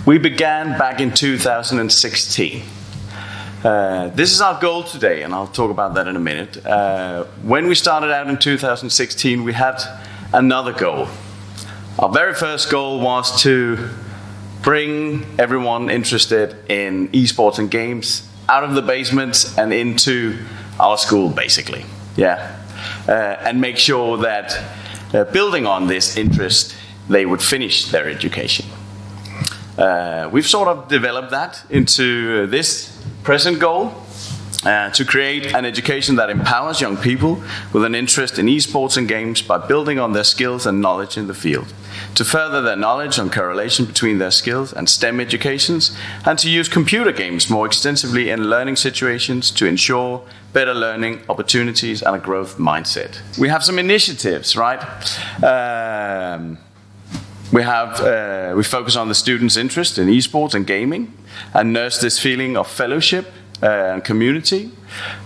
We began back in 2016. This is our goal today, and I'll talk about that in a minute. When we started out in 2016, we had another goal. Our very first goal was to bring everyone interested in esports and games out of the basements and into our school, basically. And make sure that building on this interest, they would finish their education. We've sort of developed that into this present goal, to create an education that empowers young people with an interest in esports and games by building on their skills and knowledge in the field, to further their knowledge on correlation between their skills and STEM educations, and to use computer games more extensively in learning situations to ensure better learning opportunities and a growth mindset. We have some initiatives, right? We focus on the students' interest in esports and gaming and nurse this feeling of fellowship and community.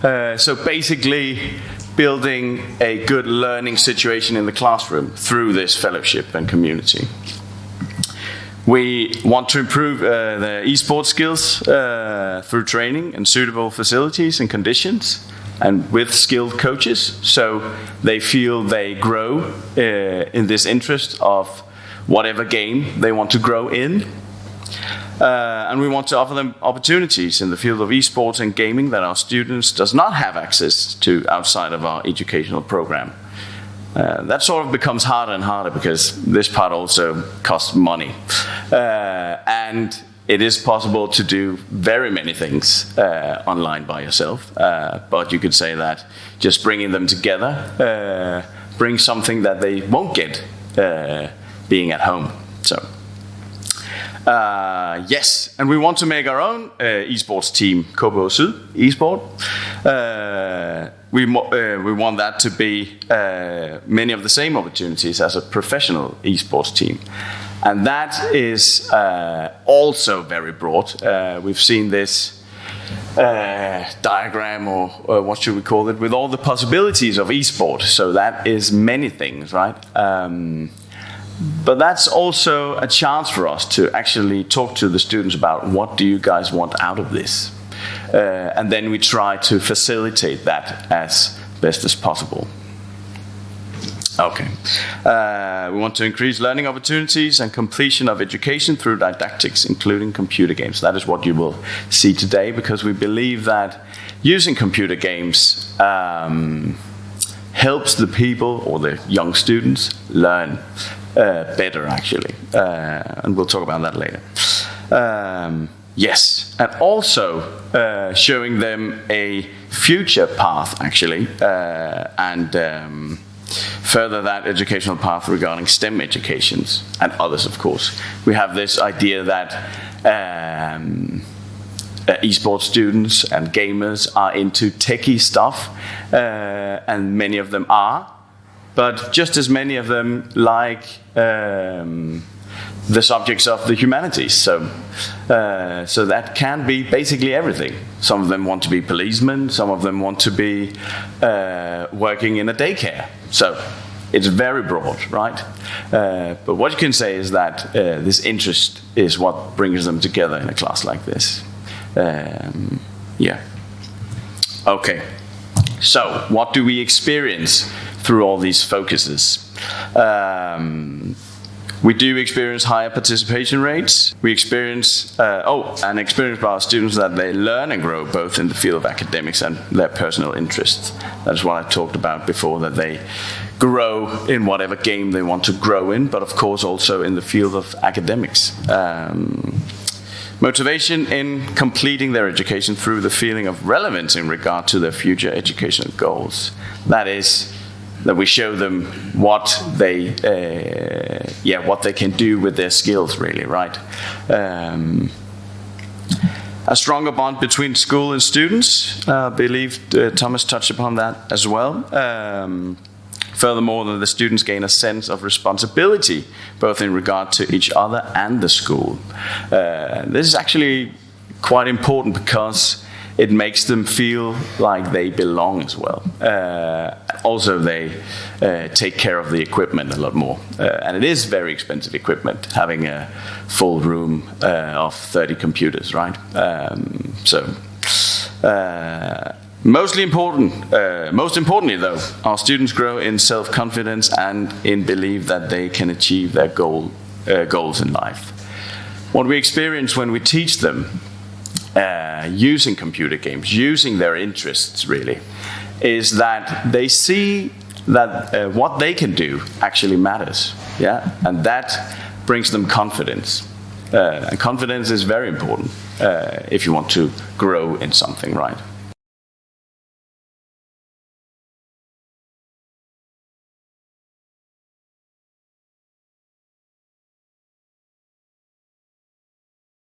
So basically building a good learning situation in the classroom through this fellowship and community. We want to improve their esports skills through training and suitable facilities and conditions and with skilled coaches, so they feel they grow in this interest of whatever game they want to grow in. And we want to offer them opportunities in the field of esports and gaming that our students does not have access to outside of our educational program. That sort of becomes harder and harder because this part also costs money. And it is possible to do very many things online by yourself, but you could say that just bringing them together brings something that they won't get being at home. So, yes, and we want to make our own esports team, KBH SYD Esport. We want that to be many of the same opportunities as a professional esports team. And that is also very broad. We've seen this diagram, or what should we call it, with all the possibilities of esport. So that is many things, right? But that's also a chance for us to actually talk to the students about what do you guys want out of this. And then we try to facilitate that as best as possible. Okay. We want to increase learning opportunities and completion of education through didactics, including computer games. That is what you will see today, because we believe that using computer games helps the people or the young students learn better, actually. And we'll talk about that later. Yes, and also showing them a future path, actually, and further that educational path regarding STEM educations and others, of course. We have this idea that esports students and gamers are into techie stuff, and many of them are, but just as many of them like the subjects of the humanities. So that can be basically everything. Some of them want to be policemen, some of them want to be working in a daycare. So it's very broad, right? But what you can say is that this interest is what brings them together in a class like this. Yeah. Okay. So what do we experience through all these focuses? We do experience higher participation rates. We experience, and experience by our students that they learn and grow both in the field of academics and their personal interests. That's what I talked about before, that they grow in whatever game they want to grow in, but of course also in the field of academics. Motivation in completing their education through the feeling of relevance in regard to their future educational goals. That is, that we show them what they can do with their skills, really, right? A stronger bond between school and students. I believe Thomas touched upon that as well. Furthermore, that the students gain a sense of responsibility, both in regard to each other and the school. This is actually quite important because it makes them feel like they belong as well. also they take care of the equipment a lot more. And it is very expensive equipment, having a full room of 30 computers, right? Most importantly though, our students grow in self-confidence and in belief that they can achieve their goals in life. What we experience when we teach them using computer games, using their interests really, is that they see that what they can do actually matters, yeah, and that brings them confidence. And confidence is very important if you want to grow in something, right?